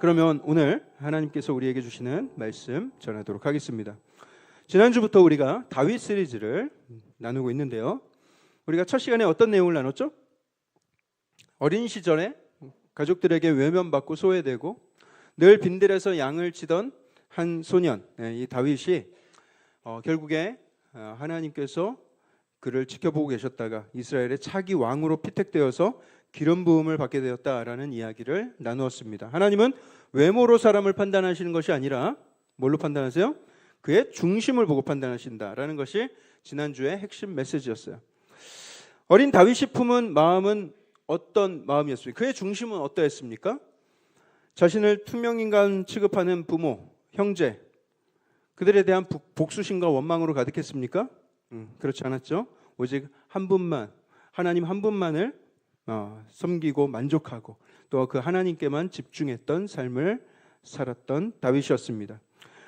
그러면 오늘 하나님께서 우리에게 주시는 말씀 전하도록 하겠습니다. 지난주부터 우리가 다윗 시리즈를 나누고 있는데요. 우리가 첫 시간에 어떤 내용을 나눴죠? 어린 시절에 가족들에게 외면받고 소외되고 늘 빈들에서 양을 치던 한 소년, 이 다윗이 결국에 하나님께서 그를 지켜보고 계셨다가 이스라엘의 차기 왕으로 피택되어서 기름 부음을 받게 되었다라는 이야기를 나누었습니다. 하나님은 외모로 사람을 판단하시는 것이 아니라 뭘로 판단하세요? 그의 중심을 보고 판단하신다라는 것이 지난주의 핵심 메시지였어요. 어린 다윗이 품은 마음은 어떤 마음이었습니까? 그의 중심은 어떠했습니까? 자신을 투명인간 취급하는 부모, 형제, 그들에 대한 복수심과 원망으로 가득했습니까? 그렇지 않았죠. 오직 한 분만, 하나님 한 분만을 섬기고 만족하고 또 그 하나님께만 집중했던 삶을 살았던 다윗이었습니다.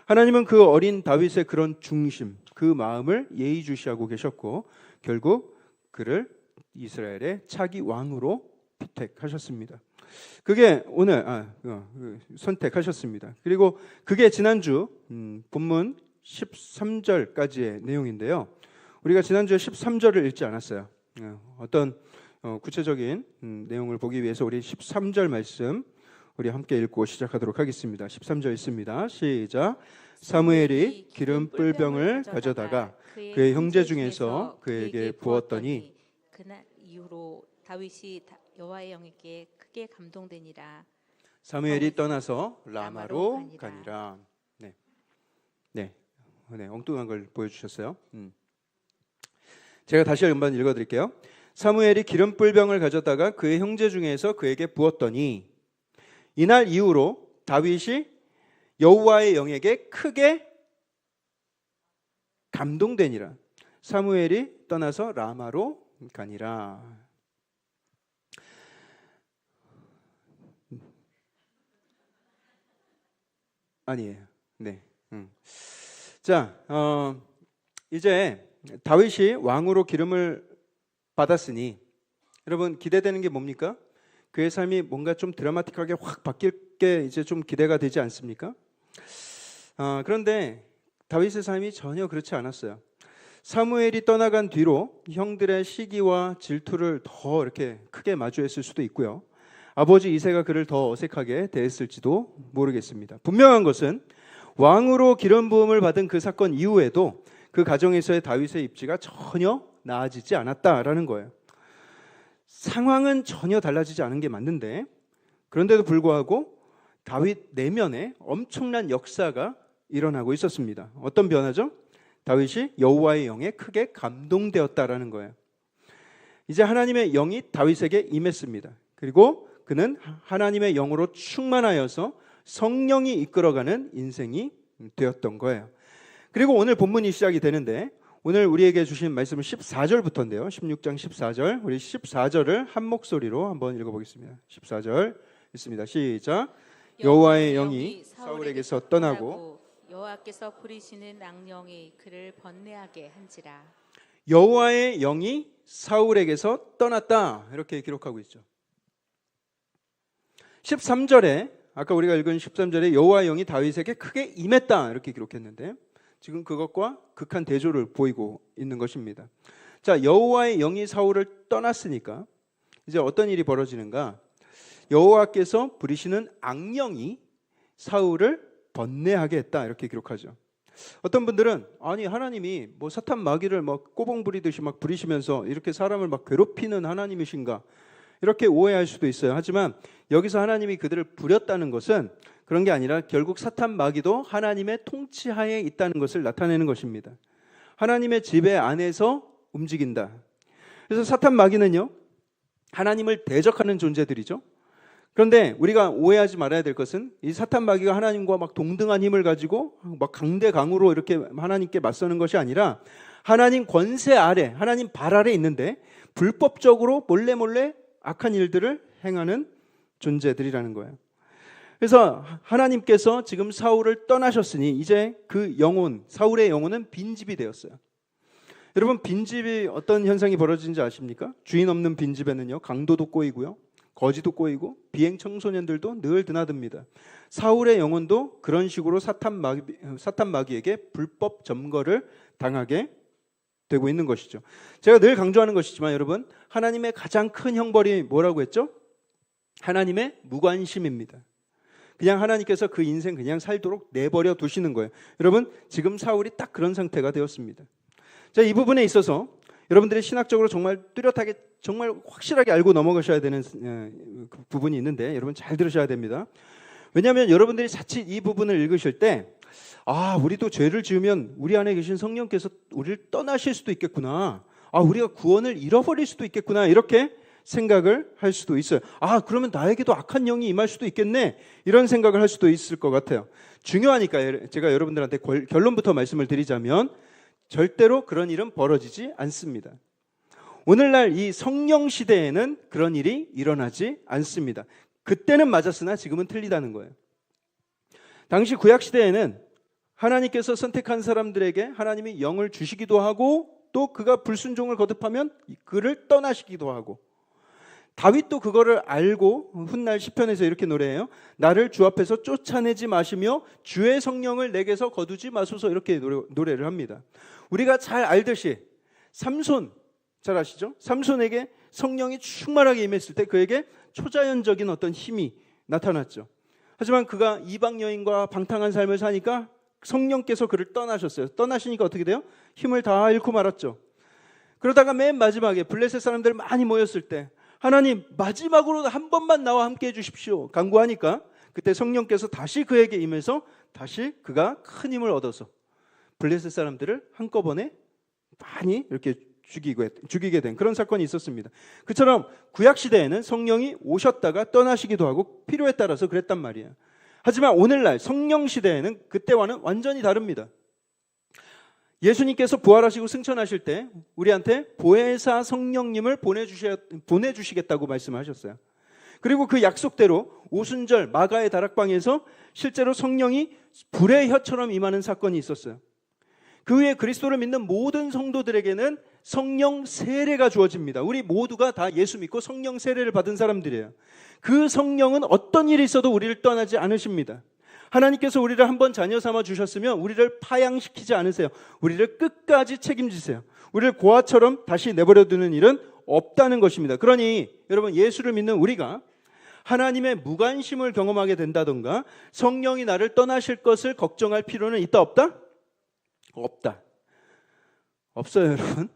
하나님은 그 어린 다윗의 그런 중심, 그 마음을 예의주시하고 계셨고 결국 그를 이스라엘의 차기 왕으로 피택하셨습니다. 그게 오늘 선택하셨습니다. 그리고 그게 지난주 본문 13절까지의 내용인데요. 우리가 지난주에 13절을 읽지 않았어요. 어떤 구체적인 내용을 보기 위해서 우리 13절 말씀 우리 함께 읽고 시작하도록 하겠습니다. 13절 있습니다. 시작. 사무엘이 기름 뿔병을 가져다가 그의 형제 중에서 그에게 부었더니 그날 이후로 다윗이 여호와의 영에게 크게 감동되니라. 사무엘이 떠나서 라마로 가니라. 네, 엉뚱한 걸 보여주셨어요. 제가 다시 한번 읽어드릴게요. 사무엘이 기름 뿔병을 가져다가 그의 형제 중에서 그에게 부었더니 이날 이후로 다윗이 여호와의 영에게 크게 감동되니라. 사무엘이 떠나서 라마로 가니라. 아니에요. 네. 자, 이제 다윗이 왕으로 기름을 받았으니 여러분 기대되는 게 뭡니까? 그의 삶이 뭔가 좀 드라마틱하게 확 바뀔 게 이제 좀 기대가 되지 않습니까? 그런데 다윗의 삶이 전혀 그렇지 않았어요. 사무엘이 떠나간 뒤로 형들의 시기와 질투를 더 이렇게 크게 마주했을 수도 있고요. 아버지 이새가 그를 더 어색하게 대했을지도 모르겠습니다. 분명한 것은 왕으로 기름 부음을 받은 그 사건 이후에도 그 가정에서의 다윗의 입지가 전혀 나아지지 않았다라는 거예요. 상황은 전혀 달라지지 않은 게 맞는데 그런데도 불구하고 다윗 내면에 엄청난 역사가 일어나고 있었습니다. 어떤 변화죠? 다윗이 여호와의 영에 크게 감동되었다라는 거예요. 이제 하나님의 영이 다윗에게 임했습니다. 그리고 그는 하나님의 영으로 충만하여서 성령이 이끌어가는 인생이 되었던 거예요. 그리고 오늘 본문이 시작이 되는데 오늘 우리에게 주신 말씀은 14절부터인데요. 16장 14절. 우리 14절을 한 목소리로 한번 읽어보겠습니다. 14절 있습니다. 시작. 여호와의 영이 사울에게서 떠나고 여호와께서 부리시는 악령이 그를 번뇌하게 한지라. 여호와의 영이 사울에게서 떠났다. 이렇게 기록하고 있죠. 13절에 아까 우리가 읽은 13절에 여호와의 영이 다윗에게 크게 임했다. 이렇게 기록했는데 지금 그것과 극한 대조를 보이고 있는 것입니다. 자, 여호와의 영이 사울을 떠났으니까 이제 어떤 일이 벌어지는가? 여호와께서 부리시는 악령이 사울을 번뇌하게 했다 이렇게 기록하죠. 어떤 분들은 아니 하나님이 뭐 사탄 마귀를 막 꼬봉 부리듯이 막 부리시면서 이렇게 사람을 막 괴롭히는 하나님이신가 이렇게 오해할 수도 있어요. 하지만 여기서 하나님이 그들을 부렸다는 것은 그런 게 아니라 결국 사탄 마귀도 하나님의 통치하에 있다는 것을 나타내는 것입니다. 하나님의 지배 안에서 움직인다. 그래서 사탄 마귀는요 하나님을 대적하는 존재들이죠. 그런데 우리가 오해하지 말아야 될 것은 이 사탄 마귀가 하나님과 막 동등한 힘을 가지고 막 강대강으로 이렇게 하나님께 맞서는 것이 아니라 하나님 권세 아래, 하나님 발 아래 있는데 불법적으로 몰래 악한 일들을 행하는 존재들이라는 거예요. 그래서 하나님께서 지금 사울을 떠나셨으니 이제 그 영혼, 사울의 영혼은 빈집이 되었어요. 여러분 빈집이 어떤 현상이 벌어지는지 아십니까? 주인 없는 빈집에는요 강도도 꼬이고요 거지도 꼬이고 비행 청소년들도 늘 드나듭니다. 사울의 영혼도 그런 식으로 사탄 마귀에게 불법 점거를 당하게 되고 있는 것이죠. 제가 늘 강조하는 것이지만 여러분, 하나님의 가장 큰 형벌이 뭐라고 했죠? 하나님의 무관심입니다. 그냥 하나님께서 그 인생 그냥 살도록 내버려 두시는 거예요. 여러분, 지금 사울이 딱 그런 상태가 되었습니다. 자, 이 부분에 있어서 여러분들이 신학적으로 정말 뚜렷하게 정말 확실하게 알고 넘어가셔야 되는 그 부분이 있는데 여러분 잘 들으셔야 됩니다. 왜냐하면 여러분들이 자칫 이 부분을 읽으실 때 우리도 죄를 지으면 우리 안에 계신 성령께서 우리를 떠나실 수도 있겠구나. 우리가 구원을 잃어버릴 수도 있겠구나. 이렇게 생각을 할 수도 있어요. 그러면 나에게도 악한 영이 임할 수도 있겠네. 이런 생각을 할 수도 있을 것 같아요. 중요하니까 제가 여러분들한테 결론부터 말씀을 드리자면 절대로 그런 일은 벌어지지 않습니다. 오늘날 이 성령 시대에는 그런 일이 일어나지 않습니다. 그때는 맞았으나 지금은 틀리다는 거예요. 당시 구약 시대에는 하나님께서 선택한 사람들에게 하나님이 영을 주시기도 하고 또 그가 불순종을 거듭하면 그를 떠나시기도 하고, 다윗도 그거를 알고 훗날 시편에서 이렇게 노래해요. 나를 주 앞에서 쫓아내지 마시며 주의 성령을 내게서 거두지 마소서, 이렇게 노래를 합니다. 우리가 잘 알듯이 삼손 잘 아시죠? 삼손에게 성령이 충만하게 임했을 때 그에게 초자연적인 어떤 힘이 나타났죠. 하지만 그가 이방 여인과 방탕한 삶을 사니까 성령께서 그를 떠나셨어요. 떠나시니까 어떻게 돼요? 힘을 다 잃고 말았죠. 그러다가 맨 마지막에 블레셋 사람들 많이 모였을 때 하나님 마지막으로 한 번만 나와 함께 해주십시오 간구하니까 그때 성령께서 다시 그에게 임해서 다시 그가 큰 힘을 얻어서 블레셋 사람들을 한꺼번에 많이 이렇게 죽이게 된 그런 사건이 있었습니다. 그처럼 구약시대에는 성령이 오셨다가 떠나시기도 하고 필요에 따라서 그랬단 말이에요. 하지만 오늘날 성령 시대에는 그때와는 완전히 다릅니다. 예수님께서 부활하시고 승천하실 때 우리한테 보혜사 성령님을 보내주시겠다고 말씀하셨어요. 그리고 그 약속대로 오순절 마가의 다락방에서 실제로 성령이 불의 혀처럼 임하는 사건이 있었어요. 그 후에 그리스도를 믿는 모든 성도들에게는 성령 세례가 주어집니다. 우리 모두가 다 예수 믿고 성령 세례를 받은 사람들이에요. 그 성령은 어떤 일이 있어도 우리를 떠나지 않으십니다. 하나님께서 우리를 한번 자녀 삼아 주셨으면 우리를 파양시키지 않으세요. 우리를 끝까지 책임지세요. 우리를 고아처럼 다시 내버려 두는 일은 없다는 것입니다. 그러니 여러분, 예수를 믿는 우리가 하나님의 무관심을 경험하게 된다던가 성령이 나를 떠나실 것을 걱정할 필요는 있다 없다? 없다. 없어요, 여러분.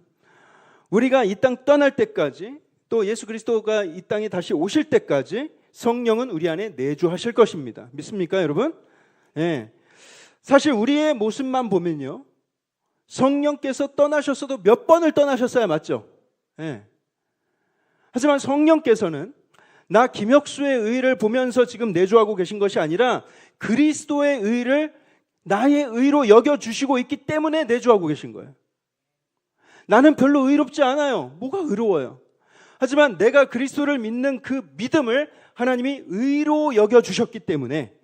우리가 이 땅 떠날 때까지 또 예수 그리스도가 이 땅에 다시 오실 때까지 성령은 우리 안에 내주하실 것입니다. 믿습니까, 여러분? 예. 사실 우리의 모습만 보면요, 성령께서 떠나셨어도 몇 번을 떠나셨어야 맞죠? 예. 하지만 성령께서는 나 김혁수의 의를 보면서 지금 내주하고 계신 것이 아니라 그리스도의 의를 나의 의로 여겨주시고 있기 때문에 내주하고 계신 거예요. 나는 별로 의롭지 않아요. 뭐가 의로워요? 하지만 내가 그리스도를 믿는 그 믿음을 하나님이 의로 여겨주셨기 때문에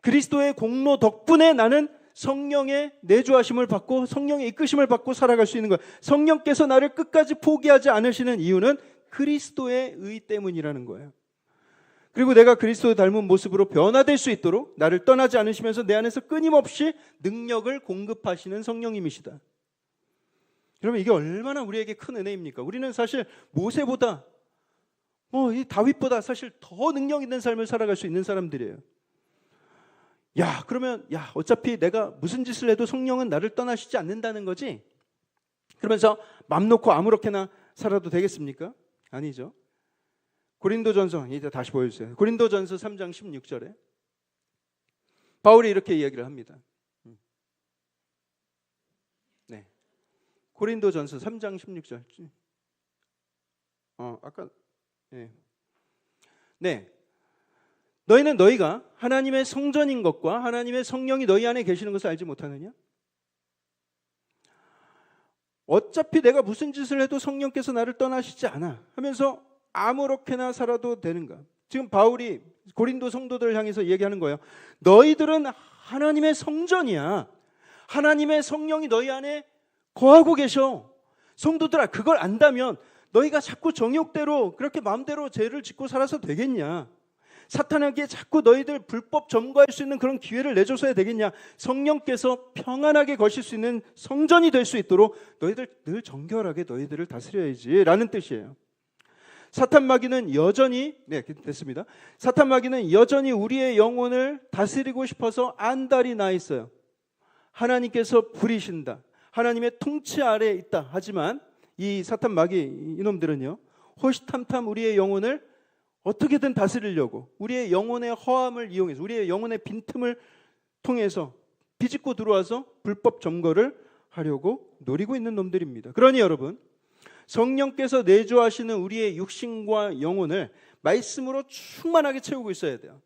그리스도의 공로 덕분에 나는 성령의 내주하심을 받고 성령의 이끄심을 받고 살아갈 수 있는 거예요. 성령께서 나를 끝까지 포기하지 않으시는 이유는 그리스도의 의 때문이라는 거예요. 그리고 내가 그리스도를 닮은 모습으로 변화될 수 있도록 나를 떠나지 않으시면서 내 안에서 끊임없이 능력을 공급하시는 성령님이시다. 여러분, 이게 얼마나 우리에게 큰 은혜입니까? 우리는 사실 모세보다 이 다윗보다 사실 더 능력 있는 삶을 살아갈 수 있는 사람들이에요. 그러면 어차피 내가 무슨 짓을 해도 성령은 나를 떠나시지 않는다는 거지? 그러면서 맘 놓고 아무렇게나 살아도 되겠습니까? 아니죠. 고린도전서 이제 다시 보여주세요. 고린도전서 3장 16절에 바울이 이렇게 이야기를 합니다. 네, 고린도전서 3장 16절. 아까 네. 너희는 너희가 하나님의 성전인 것과 하나님의 성령이 너희 안에 계시는 것을 알지 못하느냐? 어차피 내가 무슨 짓을 해도 성령께서 나를 떠나시지 않아 하면서 아무렇게나 살아도 되는가? 지금 바울이 고린도 성도들을 향해서 얘기하는 거예요. 너희들은 하나님의 성전이야. 하나님의 성령이 너희 안에 거하고 계셔. 성도들아, 그걸 안다면 너희가 자꾸 정욕대로 그렇게 마음대로 죄를 짓고 살아서 되겠냐? 사탄에게 자꾸 너희들 불법 점거할 수 있는 그런 기회를 내줘서야 되겠냐? 성령께서 평안하게 거실 수 있는 성전이 될 수 있도록 너희들 늘 정결하게 너희들을 다스려야지 라는 뜻이에요. 사탄 마귀는 여전히 됐습니다. 사탄 마귀는 여전히 우리의 영혼을 다스리고 싶어서 안달이 나 있어요. 하나님께서 부리신다. 하나님의 통치 아래에 있다. 하지만 이 사탄 마귀 이놈들은요, 호시탐탐 우리의 영혼을 어떻게든 다스리려고 우리의 영혼의 허함을 이용해서 우리의 영혼의 빈틈을 통해서 비집고 들어와서 불법 점거를 하려고 노리고 있는 놈들입니다. 그러니 여러분, 성령께서 내주하시는 우리의 육신과 영혼을 말씀으로 충만하게 채우고 있어야 돼요.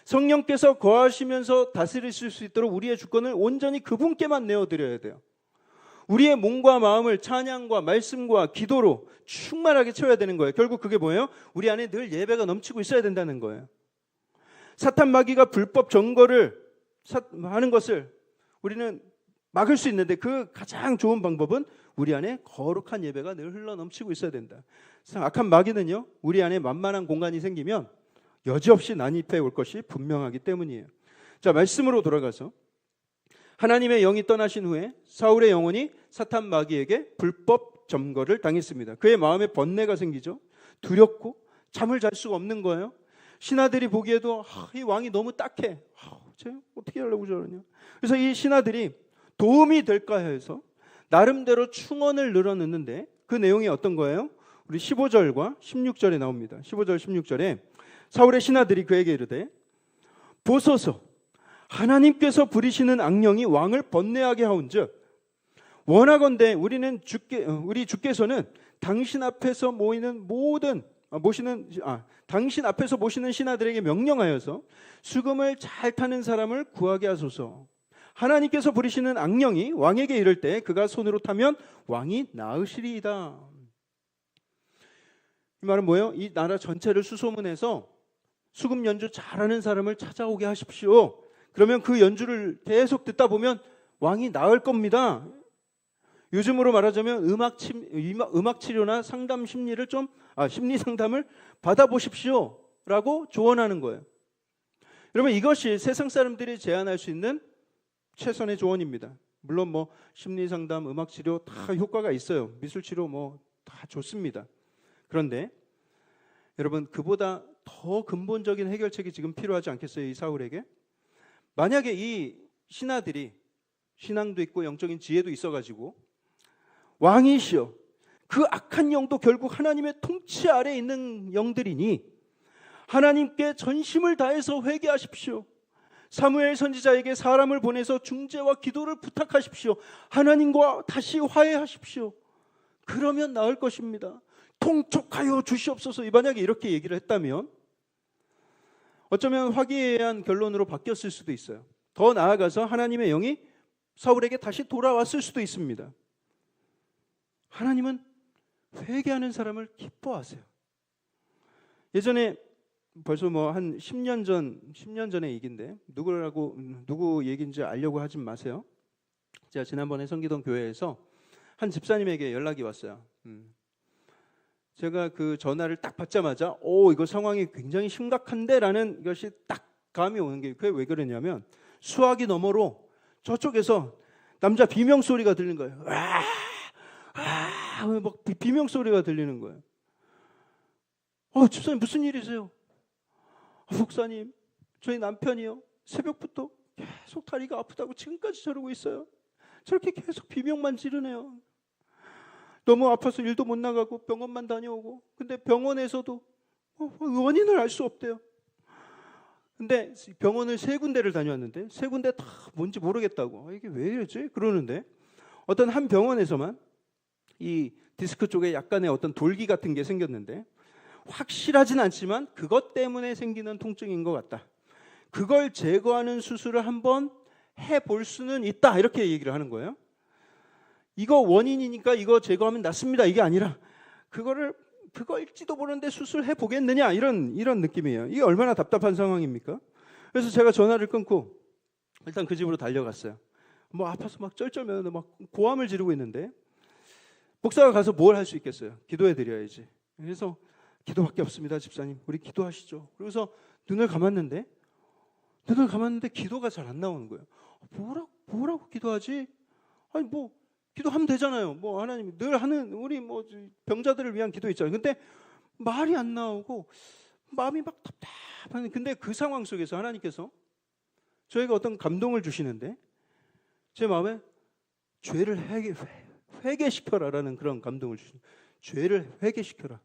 성령께서 거하시면서 다스리실 수 있도록 우리의 주권을 온전히 그분께만 내어드려야 돼요. 우리의 몸과 마음을 찬양과 말씀과 기도로 충만하게 채워야 되는 거예요. 결국 그게 뭐예요? 우리 안에 늘 예배가 넘치고 있어야 된다는 거예요. 사탄 마귀가 불법 점거를 하는 것을 우리는 막을 수 있는데 그 가장 좋은 방법은 우리 안에 거룩한 예배가 늘 흘러 넘치고 있어야 된다. 악한 마귀는요, 우리 안에 만만한 공간이 생기면 여지없이 난입해 올 것이 분명하기 때문이에요. 자, 말씀으로 돌아가서 하나님의 영이 떠나신 후에 사울의 영혼이 사탄 마귀에게 불법 점거를 당했습니다. 그의 마음에 번뇌가 생기죠. 두렵고 잠을 잘 수가 없는 거예요. 신하들이 보기에도 이 왕이 너무 딱해. 쟤 어떻게 하려고 저러냐. 그래서 이 신하들이 도움이 될까 해서 나름대로 충언을 늘어놓는데 그 내용이 어떤 거예요? 우리 15절과 16절에 나옵니다. 15절 16절에 사울의 신하들이 그에게 이르되 보소서, 하나님께서 부리시는 악령이 왕을 번뇌하게 하온즉 원하건대 우리 주께서는 당신 앞에서 당신 앞에서 모시는 신하들에게 명령하여서 수금을 잘 타는 사람을 구하게 하소서. 하나님께서 부리시는 악령이 왕에게 이를 때 그가 손으로 타면 왕이 나으시리이다. 이 말은 뭐예요? 이 나라 전체를 수소문해서 수금 연주 잘하는 사람을 찾아오게 하십시오. 그러면 그 연주를 계속 듣다 보면 왕이 나을 겁니다. 요즘으로 말하자면 음악 치료나 상담 심리를 심리 상담을 받아보십시오라고 조언하는 거예요. 여러분, 이것이 세상 사람들이 제안할 수 있는 최선의 조언입니다. 물론 뭐 심리 상담, 음악 치료 다 효과가 있어요. 미술 치료 뭐 다 좋습니다. 그런데 여러분, 그보다 더 근본적인 해결책이 지금 필요하지 않겠어요? 이 사울에게? 만약에 이 신하들이 신앙도 있고 영적인 지혜도 있어가지고 왕이시여, 그 악한 영도 결국 하나님의 통치 아래에 있는 영들이니 하나님께 전심을 다해서 회개하십시오. 사무엘 선지자에게 사람을 보내서 중재와 기도를 부탁하십시오. 하나님과 다시 화해하십시오. 그러면 나을 것입니다. 통촉하여 주시옵소서. 만약에 이렇게 얘기를 했다면 어쩌면 화기애애한 결론으로 바뀌었을 수도 있어요. 더 나아가서 하나님의 영이 사울에게 다시 돌아왔을 수도 있습니다. 하나님은 회개하는 사람을 기뻐하세요. 예전에 벌써 뭐 한 10년 전의 얘기인데 누구 얘기인지 알려고 하지 마세요. 제가 지난번에 섬기던 교회에서 한 집사님에게 연락이 왔어요. 제가 그 전화를 딱 받자마자 이거 상황이 굉장히 심각한데라는 것이 딱 감이 오는 게, 그게 왜 그러냐면 수화기 너머로 저쪽에서 남자 비명 소리가 들리는 거예요. 막 비명 소리가 들리는 거예요. 집사님 무슨 일이세요? 목사님, 저희 남편이요, 새벽부터 계속 다리가 아프다고 지금까지 저러고 있어요. 저렇게 계속 비명만 지르네요. 너무 아파서 일도 못 나가고 병원만 다녀오고, 근데 병원에서도 원인을 알 수 없대요. 근데 병원을 3군데를 다녀왔는데 3군데 다 뭔지 모르겠다고. 이게 왜 이러지? 그러는데 어떤 한 병원에서만 이 디스크 쪽에 약간의 어떤 돌기 같은 게 생겼는데 확실하진 않지만 그것 때문에 생기는 통증인 것 같다. 그걸 제거하는 수술을 한번 해볼 수는 있다. 이렇게 얘기를 하는 거예요. 이거 원인이니까 이거 제거하면 낫습니다. 이게 아니라 그거일지도 모르는데 수술해 보겠느냐, 이런 느낌이에요. 이게 얼마나 답답한 상황입니까? 그래서 제가 전화를 끊고 일단 그 집으로 달려갔어요. 뭐 아파서 막 쩔쩔매는데 막 고함을 지르고 있는데 목사가 가서 뭘 할 수 있겠어요? 기도해 드려야지. 그래서 기도밖에 없습니다, 집사님. 우리 기도하시죠. 그래서 눈을 감았는데 기도가 잘 안 나오는 거예요. 뭐라고 기도하지? 아니 뭐 기도하면 되잖아요. 뭐 하나님 늘 하는 우리 뭐 병자들을 위한 기도 있잖아요. 근데 말이 안 나오고 마음이 막 답답한. 근데 그 상황 속에서 하나님께서 저에게 어떤 감동을 주시는데 제 마음에 죄를 회개시켜라라는 그런 감동을 주시는. 죄를 회개시켜라.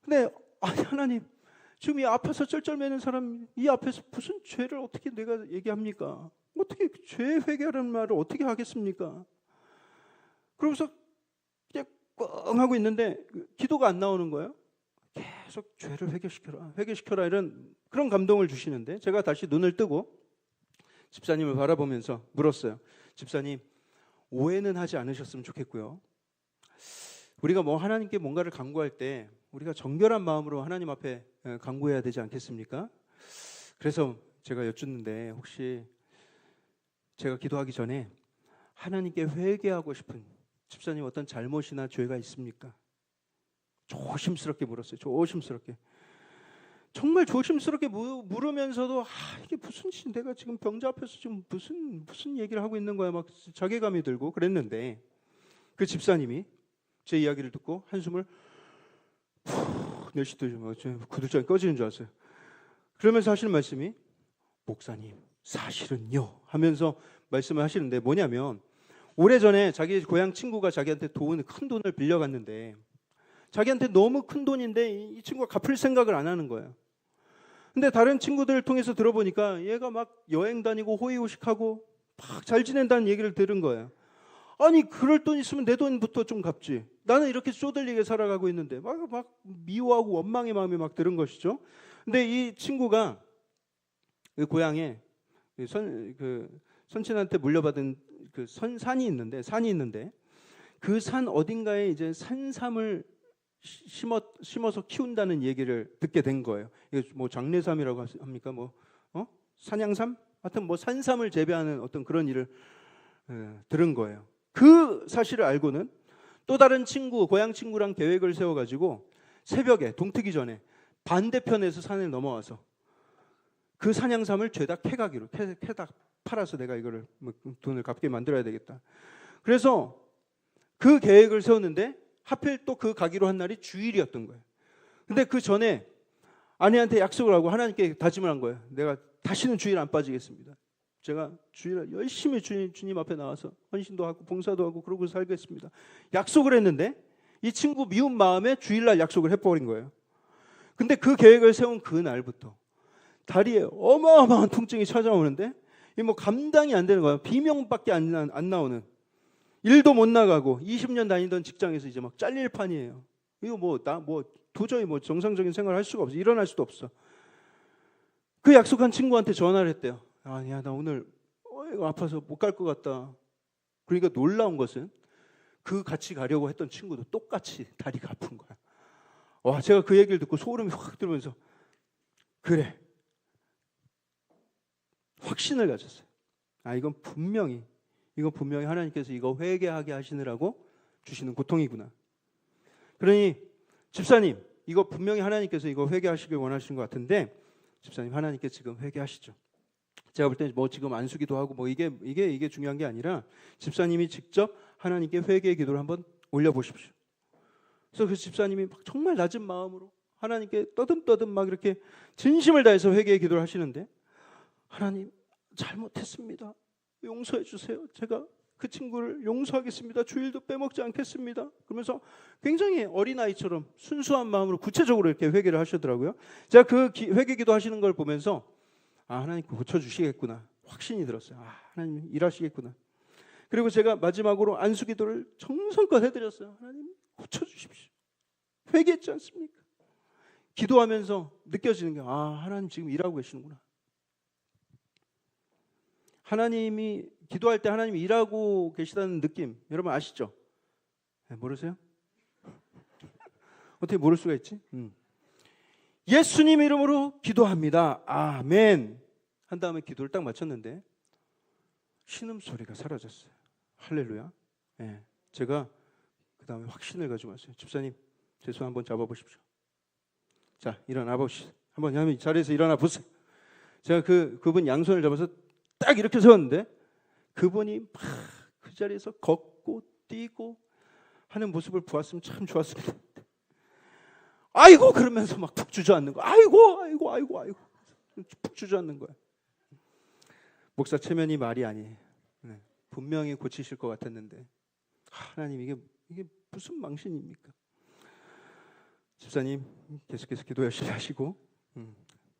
근데 아니 하나님 지금 이 앞에서 쩔쩔매는 사람 이 앞에서 무슨 죄를 어떻게 내가 얘기합니까? 어떻게 죄 회개라는 말을 어떻게 하겠습니까? 그러면서 그냥 뻥 하고 있는데 기도가 안 나오는 거예요. 계속 죄를 회개시켜라 이런 그런 감동을 주시는데 제가 다시 눈을 뜨고 집사님을 바라보면서 물었어요. 집사님, 오해는 하지 않으셨으면 좋겠고요. 우리가 뭐 하나님께 뭔가를 간구할 때 우리가 정결한 마음으로 하나님 앞에 간구해야 되지 않겠습니까? 그래서 제가 여쭙는데 혹시 제가 기도하기 전에 하나님께 회개하고 싶은 집사님 어떤 잘못이나 죄가 있습니까? 조심스럽게 물었어요. 조심스럽게. 정말 조심스럽게 물으면서도 이게 무슨 내가 지금 병자 앞에서 지금 무슨 얘기를 하고 있는 거야 막 자괴감이 들고 그랬는데 그 집사님이 제 이야기를 듣고 한숨을 푹 내쉬더니 구두장이 꺼지는 줄 알았어요. 그러면서 하시는 말씀이 목사님 사실은요 하면서 말씀을 하시는데 뭐냐면 오래전에 자기 고향 친구가 자기한테 큰 돈을 빌려갔는데 자기한테 너무 큰 돈인데 이 친구가 갚을 생각을 안 하는 거예요. 근데 다른 친구들을 통해서 들어보니까 얘가 막 여행 다니고 호의호식하고 막 잘 지낸다는 얘기를 들은 거예요. 아니 그럴 돈 있으면 내 돈부터 좀 갚지. 나는 이렇게 쪼들리게 살아가고 있는데 막 미워하고 원망의 마음이 막 드는 것이죠. 근데 이 친구가 그 고향에 선친한테 물려받은 산이 있는데 그 산 어딘가에 이제 산삼을 심어서 키운다는 얘기를 듣게 된 거예요. 이게 뭐 장례삼이라고 합니까? 산양삼? 하여튼 뭐 산삼을 재배하는 어떤 그런 일을 들은 거예요. 그 사실을 알고는 또 다른 고향 친구랑 계획을 세워가지고 새벽에 동트기 전에 반대편에서 산에 넘어와서 그 산양삼을 죄다 캐다 팔아서 내가 이거를 돈을 갚게 만들어야 되겠다. 그래서 그 계획을 세웠는데 하필 또 그 가기로 한 날이 주일이었던 거예요. 근데 그 전에 아내한테 약속을 하고 하나님께 다짐을 한 거예요. 내가 다시는 주일 안 빠지겠습니다. 제가 주일 열심히 주님 앞에 나와서 헌신도 하고 봉사도 하고 그러고 살겠습니다. 약속을 했는데 이 친구 미운 마음에 주일날 약속을 해버린 거예요. 근데 그 계획을 세운 그 날부터 다리에 어마어마한 통증이 찾아오는데 이 뭐 감당이 안 되는 거예요. 비명밖에 안 나오는. 일도 못 나가고 20년 다니던 직장에서 이제 막 잘릴 판이에요. 이거 도저히 정상적인 생활을 할 수가 없어. 일어날 수도 없어. 그 약속한 친구한테 전화를 했대요. 아니야 나 오늘 이거 아파서 못 갈 것 같다. 그러니까 놀라운 것은 그 같이 가려고 했던 친구도 똑같이 다리가 아픈 거야. 와 제가 그 얘기를 듣고 소름이 확 들면서 그래 확신을 가졌어요. 이건 분명히 하나님께서 이거 회개하게 하시느라고 주시는 고통이구나. 그러니 집사님 이거 분명히 하나님께서 이거 회개하시길 원하시는 것 같은데 집사님 하나님께 지금 회개하시죠. 제가 볼 때 지금 안수기도 하고 이게 중요한 게 아니라 집사님이 직접 하나님께 회개의 기도를 한번 올려보십시오. 그래서 그 집사님이 막 정말 낮은 마음으로 하나님께 떠듬떠듬 막 이렇게 진심을 다해서 회개의 기도를 하시는데 하나님 잘못했습니다. 용서해 주세요. 제가 그 친구를 용서하겠습니다. 주일도 빼먹지 않겠습니다. 그러면서 굉장히 어린아이처럼 순수한 마음으로 구체적으로 이렇게 회개를 하시더라고요. 제가 그 회개기도 하시는 걸 보면서 하나님 고쳐주시겠구나 확신이 들었어요. 하나님 일하시겠구나. 그리고 제가 마지막으로 안수기도를 정성껏 해드렸어요. 하나님 고쳐주십시오. 회개했지 않습니까? 기도하면서 느껴지는 게 하나님 지금 일하고 계시는구나. 하나님이 기도할 때 하나님이 일하고 계시다는 느낌 여러분 아시죠? 모르세요? 어떻게 모를 수가 있지? 예수님 이름으로 기도합니다. 아멘. 한 다음에 기도를 딱 마쳤는데 신음소리가 사라졌어요. 할렐루야. 예, 제가 그 다음에 확신을 가지고 왔어요. 집사님, 제 손 한번 잡아보십시오. 자, 일어나 보시죠. 한번 이 자리에서 일어나 보세요. 제가 그분 양손을 잡아서 딱 이렇게 세웠는데 그분이 막 그 자리에서 걷고 뛰고 하는 모습을 보았으면 참 좋았을 텐데. 아이고 그러면서 막 푹 주저앉는 거. 아이고 푹 주저앉는 거야. 목사 체면이 말이 아니에요. 네, 분명히 고치실 것 같았는데 하나님 이게 무슨 망신입니까? 집사님 계속해서 기도 열심히 하시고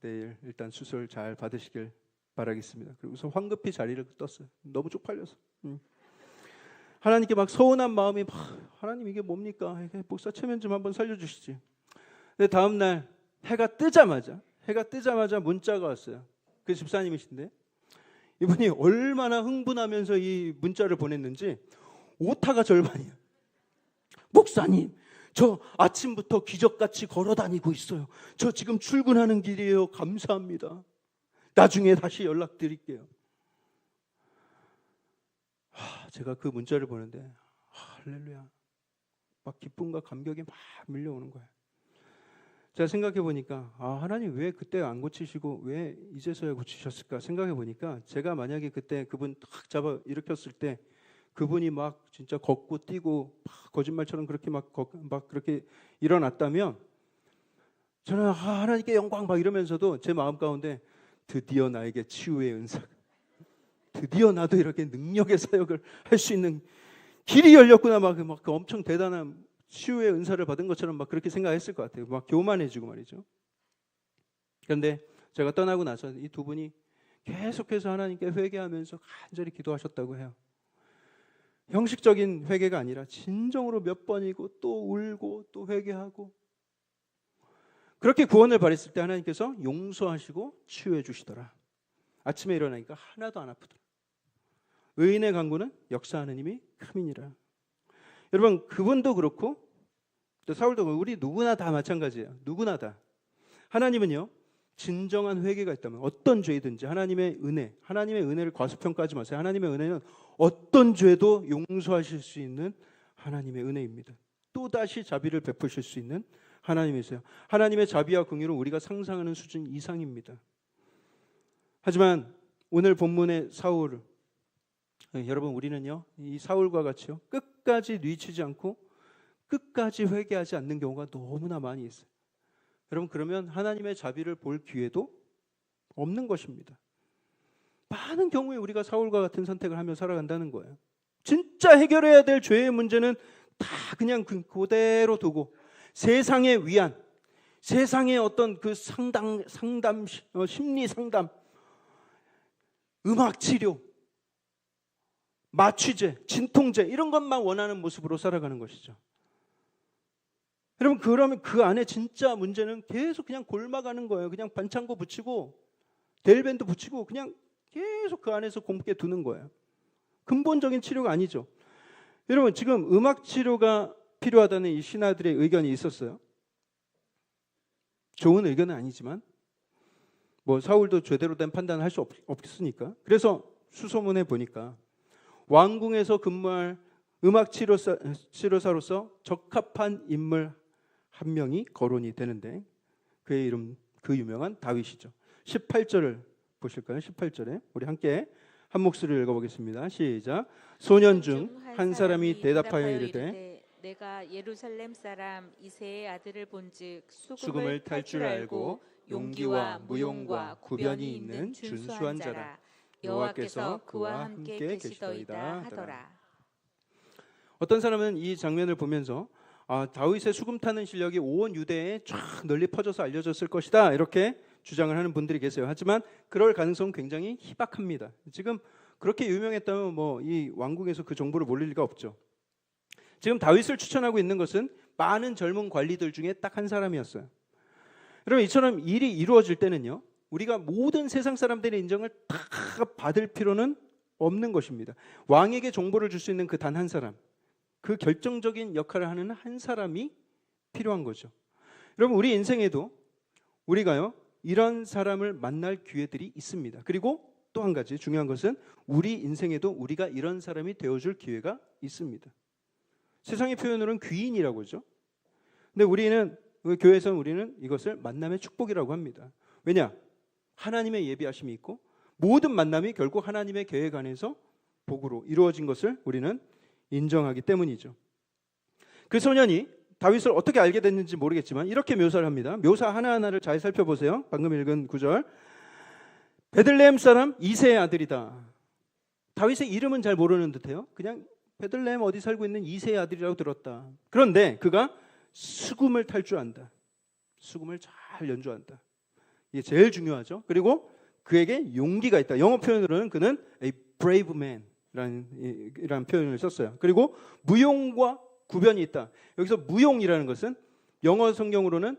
내일 일단 수술 잘 받으시길 바라겠습니다. 그리고서 황급히 자리를 떴어요. 너무 쪽팔려서. 하나님께 막 서운한 마음이 막 하나님 이게 뭡니까? 목사 체면 좀 한번 살려주시지. 근데 다음 날 해가 뜨자마자 문자가 왔어요. 그 집사님이신데 이분이 얼마나 흥분하면서 이 문자를 보냈는지 오타가 절반이에요. 목사님, 저 아침부터 기적같이 걸어다니고 있어요. 저 지금 출근하는 길이에요. 감사합니다. 나중에 다시 연락드릴게요. 제가 그 문자를 보는데 할렐루야, 막 기쁨과 감격이 막 밀려오는 거예요. 제가 생각해 보니까 하나님 왜 그때 안 고치시고 왜 이제서야 고치셨을까 생각해 보니까 제가 만약에 그때 그분 탁 잡아 일으켰을 때 그분이 막 진짜 걷고 뛰고 막 거짓말처럼 그렇게 막 그렇게 일어났다면 저는 하나님께 영광 막 이러면서도 제 마음 가운데 드디어 나에게 치유의 은사, 드디어 나도 이렇게 능력의 사역을 할 수 있는 길이 열렸구나 막 그 엄청 대단한 치유의 은사를 받은 것처럼 막 그렇게 생각했을 것 같아요. 막 교만해지고 말이죠. 그런데 제가 떠나고 나서 이 두 분이 계속해서 하나님께 회개하면서 간절히 기도하셨다고 해요. 형식적인 회개가 아니라 진정으로 몇 번이고 또 울고 또 회개하고 그렇게 구원을 바랬을 때 하나님께서 용서하시고 치유해 주시더라. 아침에 일어나니까 하나도 안 아프더라. 의인의 간구는 역사하는 힘이 큼이니라. 여러분 그분도 그렇고 또 사울도 그렇고 우리 누구나 다 마찬가지예요. 누구나 다. 하나님은요 진정한 회개가 있다면 어떤 죄든지 하나님의 은혜를 과소평가하지 마세요. 하나님의 은혜는 어떤 죄도 용서하실 수 있는 하나님의 은혜입니다. 또다시 자비를 베푸실 수 있는 하나님이세요. 하나님의 자비와 긍휼은 우리가 상상하는 수준 이상입니다. 하지만 오늘 본문의 사울, 여러분 우리는요 이 사울과 같이요 끝까지 뉘치지 않고 끝까지 회개하지 않는 경우가 너무나 많이 있어요. 여러분 그러면 하나님의 자비를 볼 기회도 없는 것입니다. 많은 경우에 우리가 사울과 같은 선택을 하며 살아간다는 거예요. 진짜 해결해야 될 죄의 문제는 다 그냥 그대로 두고 세상의 위안, 세상의 어떤 그 상담, 심리 상담, 음악 치료, 마취제, 진통제 이런 것만 원하는 모습으로 살아가는 것이죠. 여러분 그러면 그 안에 진짜 문제는 계속 그냥 골마가는 거예요. 그냥 반창고 붙이고 데일밴드 붙이고 그냥 계속 그 안에서 곰게 두는 거예요. 근본적인 치료가 아니죠. 여러분 지금 음악 치료가 필요하다는 이 신하들의 의견이 있었어요. 좋은 의견은 아니지만 뭐 사울도 제대로 된 판단을 할 수 없으니까 그래서 수소문해 보니까 왕궁에서 근무할 음악 치료사로서 적합한 인물 한 명이 거론이 되는데 그의 이름 그 유명한 다윗이죠. 18절을 보실까요? 18절에 우리 함께 한 목소리를 읽어보겠습니다. 시작. 소년 중 한 사람이 대답하여 이르되 내가 예루살렘 사람 이새의 아들을 본즉 수금을 탈 줄 알고 용기와 무용과 구변이 있는 준수한 자라. 여호와께서 그와 함께 계시더이다 하더라. 어떤 사람은 이 장면을 보면서 다윗의 수금 타는 실력이 온 유대에 쫙 널리 퍼져서 알려졌을 것이다 이렇게 주장을 하는 분들이 계세요. 하지만 그럴 가능성은 굉장히 희박합니다. 지금 그렇게 유명했다면 뭐 이 왕궁에서 그 정보를 모를 리가 없죠. 지금 다윗을 추천하고 있는 것은 많은 젊은 관리들 중에 딱 한 사람이었어요. 여러분 이처럼 일이 이루어질 때는요 우리가 모든 세상 사람들의 인정을 다 받을 필요는 없는 것입니다. 왕에게 정보를 줄 수 있는 그 단 한 사람, 그 결정적인 역할을 하는 한 사람이 필요한 거죠. 여러분 우리 인생에도 우리가요 이런 사람을 만날 기회들이 있습니다. 그리고 또 한 가지 중요한 것은 우리 인생에도 우리가 이런 사람이 되어줄 기회가 있습니다. 세상의 표현으로는 귀인이라고 하죠. 근데 우리는 교회에서는 우리는 이것을 만남의 축복이라고 합니다. 왜냐? 하나님의 예비하심이 있고 모든 만남이 결국 하나님의 계획 안에서 복으로 이루어진 것을 우리는 인정하기 때문이죠. 그 소년이 다윗을 어떻게 알게 됐는지 모르겠지만 이렇게 묘사를 합니다. 묘사 하나하나를 잘 살펴보세요. 방금 읽은 구절. 베들레헴 사람 이새의 아들이다. 다윗의 이름은 잘 모르는 듯해요. 그냥 베들레헴 어디 살고 있는 이새의 아들이라고 들었다. 그런데 그가 수금을 탈 줄 안다. 수금을 잘 연주한다. 이게 제일 중요하죠. 그리고 그에게 용기가 있다. 영어 표현으로는 그는 a brave man이라는 표현을 썼어요. 그리고 무용과 구변이 있다. 여기서 무용이라는 것은 영어 성경으로는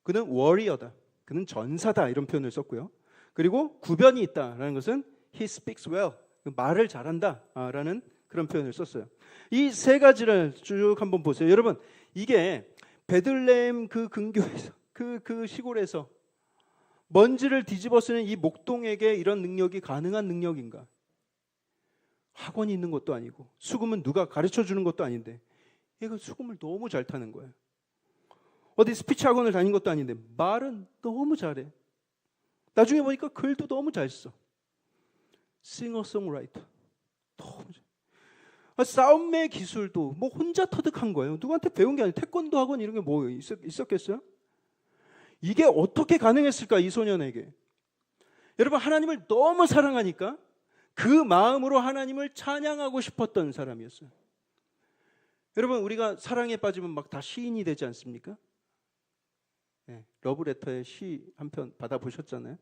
그는 warrior다. 그는 전사다 이런 표현을 썼고요. 그리고 구변이 있다라는 것은 he speaks well. 말을 잘한다라는 그런 표현을 썼어요. 이 세 가지를 쭉 한번 보세요. 여러분, 이게 베들레헴 그 근교에서 그 시골에서 먼지를 뒤집어 쓰는 이 목동에게 이런 능력이 가능한 능력인가? 학원이 있는 것도 아니고 수금은 누가 가르쳐 주는 것도 아닌데 얘가 수금을 너무 잘 타는 거예요. 어디 스피치 학원을 다닌 것도 아닌데 말은 너무 잘해. 나중에 보니까 글도 너무 잘 써. 싱어송라이터. 너무 잘. 싸움의 기술도 뭐 혼자 터득한 거예요. 누구한테 배운 게 아니에요. 태권도 학원 이런 게 뭐 있었겠어요? 이게 어떻게 가능했을까 이 소년에게? 여러분, 하나님을 너무 사랑하니까 그 마음으로 하나님을 찬양하고 싶었던 사람이었어요. 여러분, 우리가 사랑에 빠지면 막 다 시인이 되지 않습니까? 네, 러브레터의 시 한 편 받아보셨잖아요.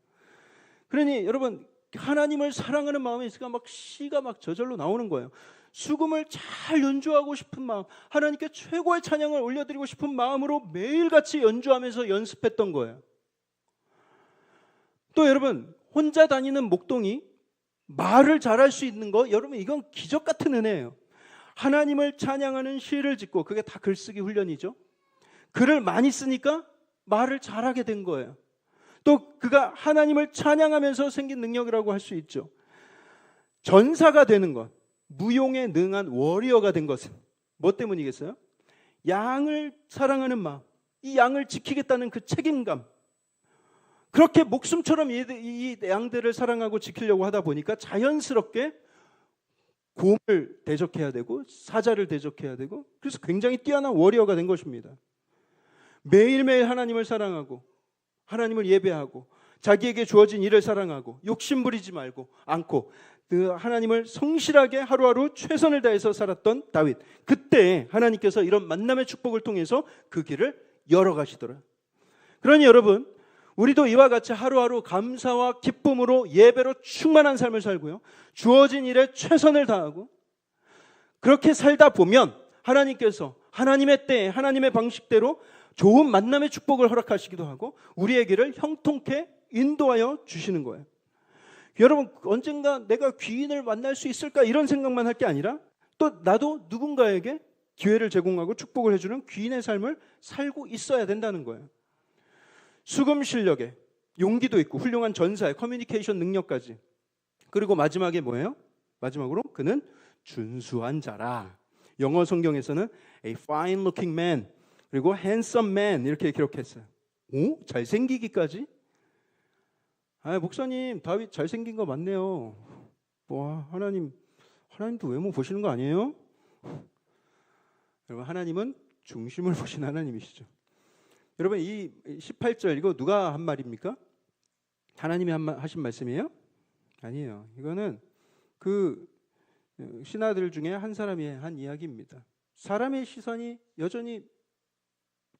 그러니 여러분, 하나님을 사랑하는 마음이 있으니까 막 시가 막 저절로 나오는 거예요. 수금을 잘 연주하고 싶은 마음, 하나님께 최고의 찬양을 올려드리고 싶은 마음으로 매일같이 연주하면서 연습했던 거예요. 또 여러분, 혼자 다니는 목동이 말을 잘할 수 있는 거, 여러분 이건 기적 같은 은혜예요. 하나님을 찬양하는 시를 짓고, 그게 다 글쓰기 훈련이죠. 글을 많이 쓰니까 말을 잘하게 된 거예요. 또 그가 하나님을 찬양하면서 생긴 능력이라고 할 수 있죠. 전사가 되는 것, 무용에 능한 워리어가 된 것은 뭐 때문이겠어요? 양을 사랑하는 마음, 이 양을 지키겠다는 그 책임감, 그렇게 목숨처럼 이 양들을 사랑하고 지키려고 하다 보니까 자연스럽게 곰을 대적해야 되고 사자를 대적해야 되고, 그래서 굉장히 뛰어난 워리어가 된 것입니다. 매일매일 하나님을 사랑하고 하나님을 예배하고 자기에게 주어진 일을 사랑하고 욕심 부리지 말고 않고 그 하나님을 성실하게 하루하루 최선을 다해서 살았던 다윗. 그때 하나님께서 이런 만남의 축복을 통해서 그 길을 열어가시더라. 그러니 여러분, 우리도 이와 같이 하루하루 감사와 기쁨으로 예배로 충만한 삶을 살고요, 주어진 일에 최선을 다하고 그렇게 살다 보면 하나님께서 하나님의 때에 하나님의 방식대로 좋은 만남의 축복을 허락하시기도 하고 우리의 길을 형통케 인도하여 주시는 거예요. 여러분, 언젠가 내가 귀인을 만날 수 있을까 이런 생각만 할 게 아니라 또 나도 누군가에게 기회를 제공하고 축복을 해주는 귀인의 삶을 살고 있어야 된다는 거예요. 수금 실력에 용기도 있고 훌륭한 전사의 커뮤니케이션 능력까지. 그리고 마지막에 뭐예요? 마지막으로 그는 준수한 자라. 영어 성경에서는 a fine looking man, 그리고 handsome man 이렇게 기록했어요. 오? 잘생기기까지? 목사님, 다윗 잘생긴 거 맞네요. 와, 하나님도 외모 보시는 거 아니에요? 여러분, 하나님은 중심을 보시는 하나님이시죠. 여러분, 이 18절 이거 누가 한 말입니까? 하나님이 하신 말씀이에요? 아니에요. 이거는 그 신하들 중에 한 사람이 한 이야기입니다. 사람의 시선이 여전히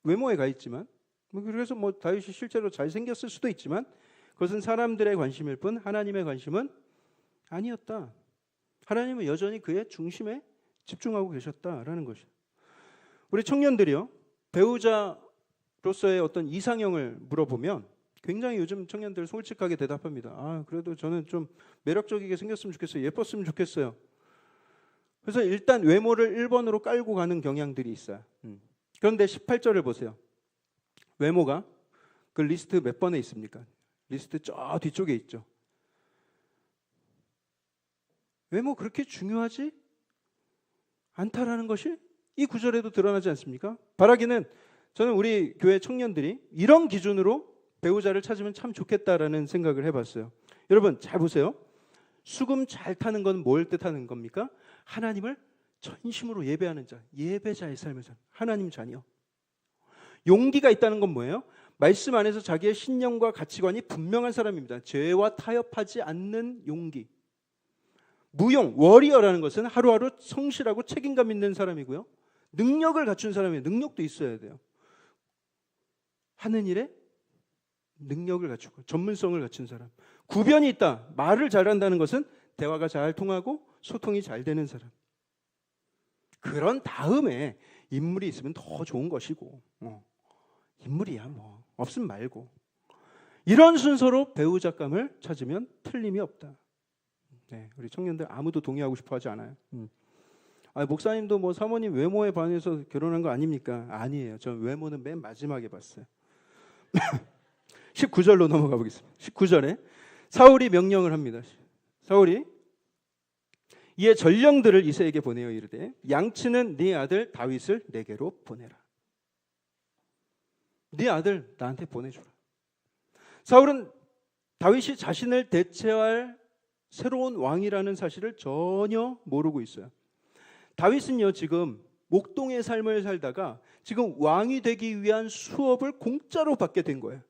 외모에 가 있지만, 그래서 뭐 다윗이 실제로 잘생겼을 수도 있지만 그것은 사람들의 관심일 뿐 하나님의 관심은 아니었다. 하나님은 여전히 그의 중심에 집중하고 계셨다라는 것이죠. 우리 청년들이요, 배우자로서의 어떤 이상형을 물어보면 굉장히 요즘 청년들 솔직하게 대답합니다. 그래도 저는 좀 매력적이게 생겼으면 좋겠어요. 예뻤으면 좋겠어요. 그래서 일단 외모를 1번으로 깔고 가는 경향들이 있어요. 그런데 18절을 보세요. 외모가 그 리스트 몇 번에 있습니까? 리스트 저 뒤쪽에 있죠. 외모 그렇게 중요하지 않다라는 것이 이 구절에도 드러나지 않습니까? 바라기는 저는 우리 교회 청년들이 이런 기준으로 배우자를 찾으면 참 좋겠다라는 생각을 해봤어요. 여러분 잘 보세요. 수금 잘 타는 건 뭘 뜻하는 겁니까? 하나님을 전심으로 예배하는 자, 예배자의 삶을 사는 하나님 자녀. 용기가 있다는 건 뭐예요? 말씀 안에서 자기의 신념과 가치관이 분명한 사람입니다. 죄와 타협하지 않는 용기. 무용, 워리어라는 것은 하루하루 성실하고 책임감 있는 사람이고요. 능력을 갖춘 사람이에요. 능력도 있어야 돼요. 하는 일에 능력을 갖추고 전문성을 갖춘 사람. 구변이 있다. 말을 잘한다는 것은 대화가 잘 통하고 소통이 잘 되는 사람. 그런 다음에 인물이 있으면 더 좋은 것이고 인물이야 뭐 없으면 말고 이런 순서로 배우자감을 찾으면 틀림이 없다. 네, 우리 청년들 아무도 동의하고 싶어하지 않아요. 목사님도 뭐 사모님 외모에 반해서 결혼한 거 아닙니까? 아니에요. 전 외모는 맨 마지막에 봤어요. 19절로 넘어가 보겠습니다. 19절에 사울이 명령을 합니다. 사울이 이에 전령들을 이새에게 보내어 이르되 양치는 네 아들 다윗을 내게로 보내라. 네 아들 나한테 보내줘라. 사울은 다윗이 자신을 대체할 새로운 왕이라는 사실을 전혀 모르고 있어요. 다윗은요 지금 목동의 삶을 살다가 지금 왕이 되기 위한 수업을 공짜로 받게 된 거예요.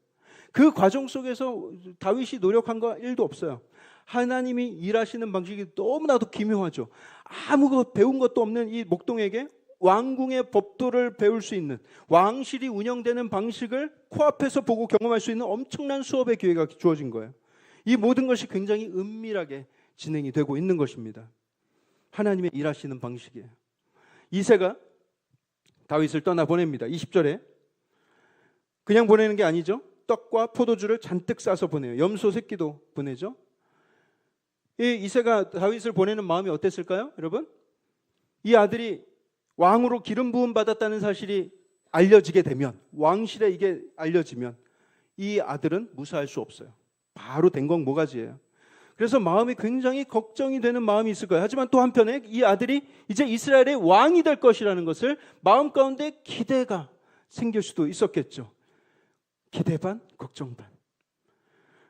그 과정 속에서 다윗이 노력한 거 1도 없어요. 하나님이 일하시는 방식이 너무나도 기묘하죠. 아무 배운 것도 없는 이 목동에게 왕궁의 법도를 배울 수 있는, 왕실이 운영되는 방식을 코앞에서 보고 경험할 수 있는 엄청난 수업의 기회가 주어진 거예요. 이 모든 것이 굉장히 은밀하게 진행이 되고 있는 것입니다. 하나님의 일하시는 방식이에요. 이새가 다윗을 떠나보냅니다. 20절에 그냥 보내는 게 아니죠. 떡과 포도주를 잔뜩 싸서 보내요. 염소 새끼도 보내죠. 이 이새가 다윗을 보내는 마음이 어땠을까요? 여러분, 이 아들이 왕으로 기름 부음 받았다는 사실이 알려지게 되면, 왕실에 이게 알려지면 이 아들은 무사할 수 없어요. 바로 댕공 모가지예요. 그래서 마음이 굉장히 걱정이 되는 마음이 있을 거예요. 하지만 또 한편에 이 아들이 이제 이스라엘의 왕이 될 것이라는 것을 마음 가운데 기대가 생길 수도 있었겠죠. 기대 반, 걱정 반.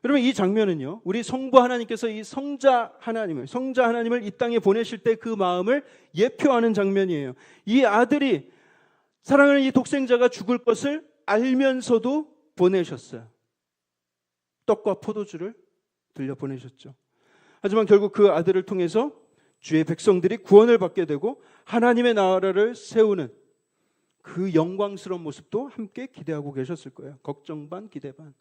여러분, 이 장면은요, 우리 성부 하나님께서 이 성자 하나님을 이 땅에 보내실 때 그 마음을 예표하는 장면이에요. 이 아들이 사랑하는 이 독생자가 죽을 것을 알면서도 보내셨어요. 떡과 포도주를 들려 보내셨죠. 하지만 결국 그 아들을 통해서 주의 백성들이 구원을 받게 되고 하나님의 나라를 세우는 그 영광스러운 모습도 함께 기대하고 계셨을 거예요. 걱정 반, 기대 반.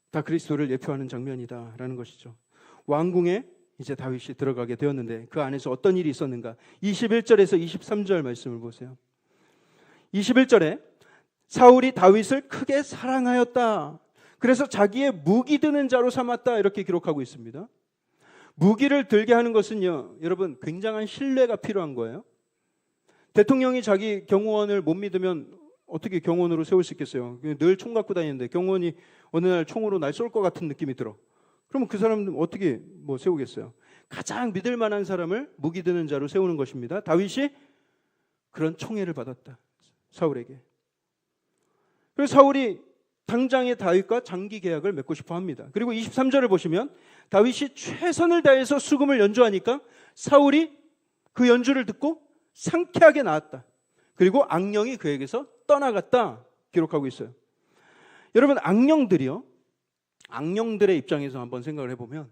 다 그리스도를 예표하는 장면이다라는 것이죠. 왕궁에 이제 다윗이 들어가게 되었는데 그 안에서 어떤 일이 있었는가? 21절에서 23절 말씀을 보세요. 21절에 사울이 다윗을 크게 사랑하였다. 그래서 자기의 무기 드는 자로 삼았다. 이렇게 기록하고 있습니다. 무기를 들게 하는 것은요, 여러분, 굉장한 신뢰가 필요한 거예요. 대통령이 자기 경호원을 못 믿으면 어떻게 경호원으로 세울 수 있겠어요? 늘 총 갖고 다니는데 경호원이 어느 날 총으로 날 쏠 것 같은 느낌이 들어. 그러면 그 사람은 어떻게 세우겠어요? 가장 믿을 만한 사람을 무기 드는 자로 세우는 것입니다. 다윗이 그런 총애를 받았다. 사울에게. 그래서 사울이 당장에 다윗과 장기 계약을 맺고 싶어 합니다. 그리고 23절을 보시면 다윗이 최선을 다해서 수금을 연주하니까 사울이 그 연주를 듣고 상쾌하게 나았다. 그리고 악령이 그에게서 떠나갔다 기록하고 있어요. 여러분, 악령들의 입장에서 한번 생각을 해보면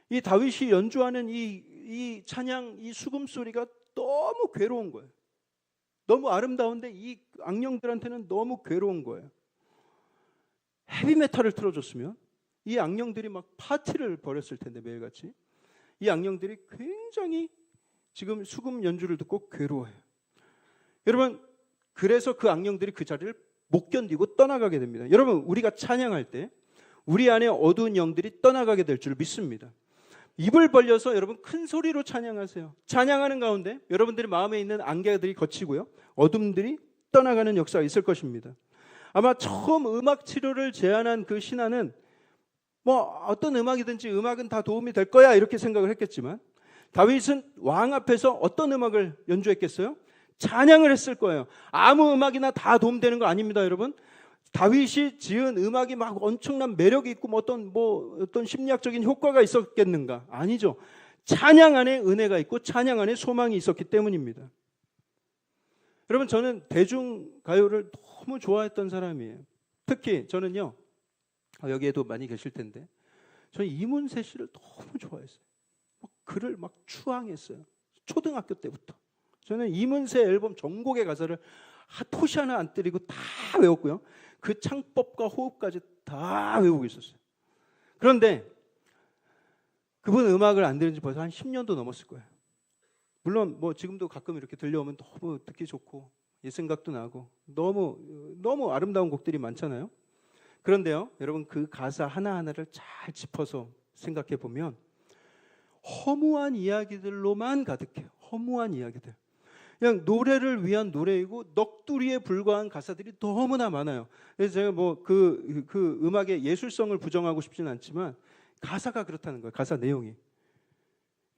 이 다윗이 연주하는 이 찬양, 이 수금 소리가 너무 괴로운 거예요. 너무 아름다운데 이 악령들한테는 너무 괴로운 거예요. 헤비메탈을 틀어줬으면 이 악령들이 막 파티를 벌였을 텐데 매일같이. 이 악령들이 굉장히 지금 수금 연주를 듣고 괴로워해요. 여러분, 그래서 그 악령들이 그 자리를 못 견디고 떠나가게 됩니다. 여러분, 우리가 찬양할 때 우리 안에 어두운 영들이 떠나가게 될 줄 믿습니다. 입을 벌려서 여러분 큰 소리로 찬양하세요. 찬양하는 가운데 여러분들의 마음에 있는 안개들이 걷히고요, 어둠들이 떠나가는 역사가 있을 것입니다. 아마 처음 음악 치료를 제안한 그 신하는 뭐 어떤 음악이든지 음악은 다 도움이 될 거야 이렇게 생각을 했겠지만 다윗은 왕 앞에서 어떤 음악을 연주했겠어요? 찬양을 했을 거예요. 아무 음악이나 다 도움되는 거 아닙니다, 여러분. 다윗이 지은 음악이 막 엄청난 매력이 있고 어떤 심리학적인 효과가 있었겠는가? 아니죠. 찬양 안에 은혜가 있고 찬양 안에 소망이 있었기 때문입니다. 여러분, 저는 대중가요를 너무 좋아했던 사람이에요. 특히 저는요, 여기에도 많이 계실 텐데, 저는 이문세 씨를 너무 좋아했어요. 그를 막 추앙했어요. 초등학교 때부터. 저는 이문세 앨범 전곡의 가사를 토시 하나 안 때리고 다 외웠고요. 그 창법과 호흡까지 다 외우고 있었어요. 그런데 그분 음악을 안 들은 지 벌써 한 10년도 넘었을 거예요. 물론 뭐 지금도 가끔 이렇게 들려오면 너무 듣기 좋고 옛 생각도 나고 너무 아름다운 곡들이 많잖아요. 그런데요, 여러분, 그 가사 하나하나를 잘 짚어서 생각해 보면 허무한 이야기들로만 가득해요. 허무한 이야기들. 그냥 노래를 위한 노래이고 넋두리에 불과한 가사들이 너무나 많아요. 그래서 제가 뭐 그 음악의 예술성을 부정하고 싶지는 않지만 가사가 그렇다는 거예요. 가사 내용이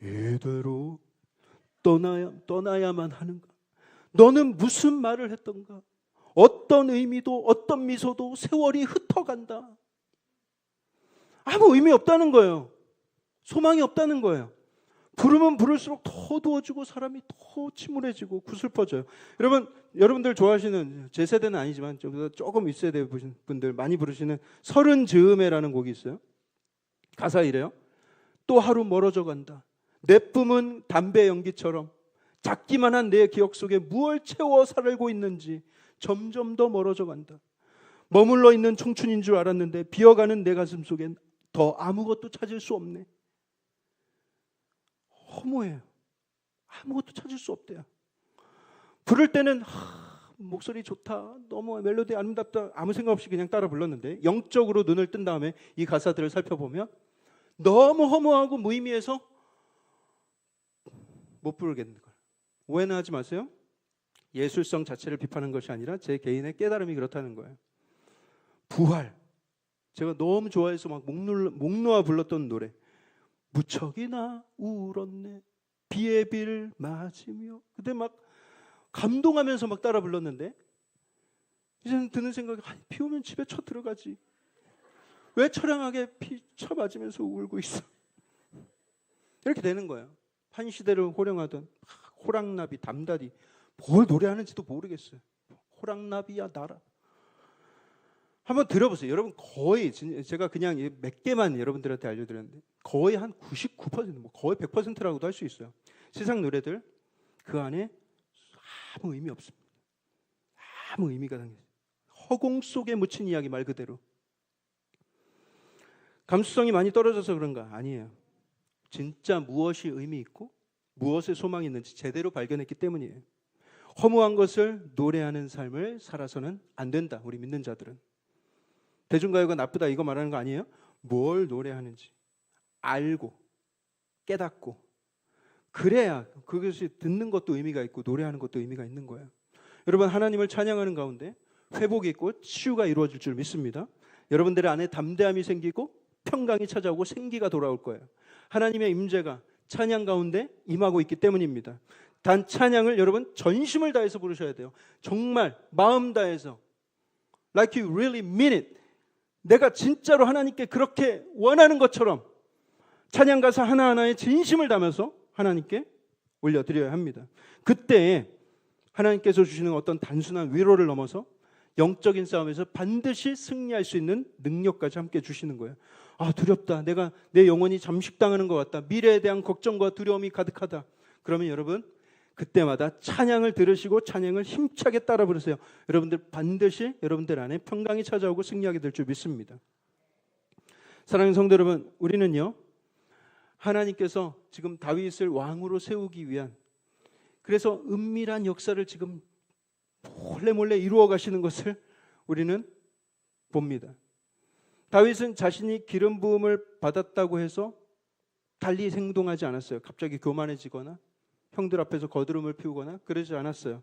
이대로 떠나야만 하는가? 너는 무슨 말을 했던가? 어떤 의미도 어떤 미소도 세월이 흩어간다. 아무 의미 없다는 거예요. 소망이 없다는 거예요. 부르면 부를수록 더 어두워지고 사람이 더 침울해지고 구슬퍼져요. 여러분들 좋아하시는, 제 세대는 아니지만 조금 윗세대 분들 많이 부르시는 서른 즈음에라는 곡이 있어요. 가사 이래요. 또 하루 멀어져 간다. 내 뿜은 담배 연기처럼 작기만 한 내 기억 속에 무얼 채워 살고 있는지 점점 더 멀어져 간다. 머물러 있는 청춘인 줄 알았는데 비어가는 내 가슴 속엔 더 아무것도 찾을 수 없네. 허무해요. 아무것도 찾을 수 없대요. 부를 때는 목소리 좋다, 너무 멜로디 아름답다, 아무 생각 없이 그냥 따라 불렀는데 영적으로 눈을 뜬 다음에 이 가사들을 살펴보면 너무 허무하고 무의미해서 못 부르겠는 거예요. 오해는 하지 마세요. 예술성 자체를 비판한 것이 아니라 제 개인의 깨달음이 그렇다는 거예요. 부활, 제가 너무 좋아해서 막 목 놓아 불렀던 노래. 무척이나 울었네 비에 비를 맞으며. 그때 막 감동하면서 막 따라 불렀는데 이제는 드는 생각이, 비 오면 집에 쳐 들어가지. 왜 처량하게 비 쳐 맞으면서 울고 있어. 이렇게 되는 거예요. 한 시대를 호령하던 호랑나비, 담다디, 뭘 노래하는지도 모르겠어요. 호랑나비야 날아. 한번 들어보세요. 여러분, 거의 제가 그냥 몇 개만 여러분들한테 알려드렸는데 거의 한 99%, 뭐 거의 100%라고도 할 수 있어요. 세상 노래들 그 안에 아무 의미 없습니다. 아무 의미가 담겨 있어요. 허공 속에 묻힌 이야기 말 그대로. 감수성이 많이 떨어져서 그런가? 아니에요. 진짜 무엇이 의미 있고 무엇에 소망이 있는지 제대로 발견했기 때문이에요. 허무한 것을 노래하는 삶을 살아서는 안 된다. 우리 믿는 자들은. 대중가요가 나쁘다 이거 말하는 거 아니에요? 뭘 노래하는지 알고 깨닫고 그래야 그것이 듣는 것도 의미가 있고 노래하는 것도 의미가 있는 거예요. 여러분, 하나님을 찬양하는 가운데 회복이 있고 치유가 이루어질 줄 믿습니다. 여러분들의 안에 담대함이 생기고 평강이 찾아오고 생기가 돌아올 거예요. 하나님의 임재가 찬양 가운데 임하고 있기 때문입니다. 단 찬양을 여러분 전심을 다해서 부르셔야 돼요. 정말 마음 다해서 like you really mean it. 내가 진짜로 하나님께 그렇게 원하는 것처럼 찬양 가사 하나하나에 진심을 담아서 하나님께 올려드려야 합니다. 그때 하나님께서 주시는 어떤 단순한 위로를 넘어서 영적인 싸움에서 반드시 승리할 수 있는 능력까지 함께 주시는 거예요. 두렵다. 내 영혼이 잠식당하는 것 같다. 미래에 대한 걱정과 두려움이 가득하다. 그러면 여러분, 그때마다 찬양을 들으시고 찬양을 힘차게 따라 부르세요. 여러분들 반드시 여러분들 안에 평강이 찾아오고 승리하게 될 줄 믿습니다. 사랑하는 성도 여러분, 우리는요, 하나님께서 지금 다윗을 왕으로 세우기 위한, 그래서 은밀한 역사를 지금 몰래 이루어 가시는 것을 우리는 봅니다. 다윗은 자신이 기름 부음을 받았다고 해서 달리 행동하지 않았어요. 갑자기 교만해지거나 형들 앞에서 거드름을 피우거나 그러지 않았어요.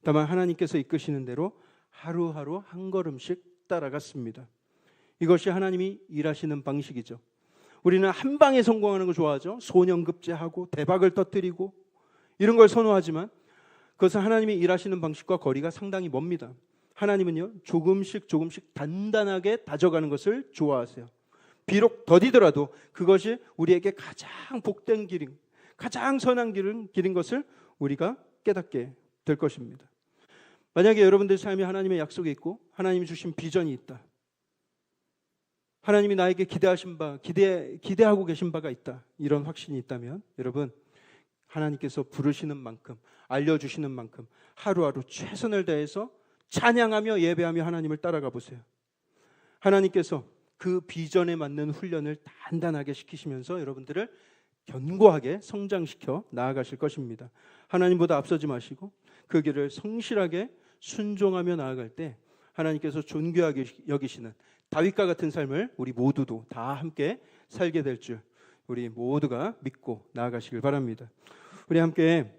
다만 하나님께서 이끄시는 대로 하루하루 한 걸음씩 따라갔습니다. 이것이 하나님이 일하시는 방식이죠. 우리는 한 방에 성공하는 거 좋아하죠. 소년급제하고 대박을 터뜨리고 이런 걸 선호하지만 그것은 하나님이 일하시는 방식과 거리가 상당히 멉니다. 하나님은요, 조금씩 조금씩 단단하게 다져가는 것을 좋아하세요. 비록 더디더라도 그것이 우리에게 가장 복된 길인, 가장 선한 길인 것을 우리가 깨닫게 될 것입니다. 만약에 여러분들 삶에 하나님의 약속이 있고 하나님이 주신 비전이 있다, 하나님이 나에게 기대하고 계신 바가 있다, 이런 확신이 있다면 여러분, 하나님께서 부르시는 만큼, 알려주시는 만큼 하루하루 최선을 다해서 찬양하며 예배하며 하나님을 따라가 보세요. 하나님께서 그 비전에 맞는 훈련을 단단하게 시키시면서 여러분들을 견고하게 성장시켜 나아가실 것입니다. 하나님보다 앞서지 마시고 그 길을 성실하게 순종하며 나아갈 때 하나님께서 존귀하게 여기시는 다윗과 같은 삶을 우리 모두도 다 함께 살게 될 줄 우리 모두가 믿고 나아가시길 바랍니다. 우리 함께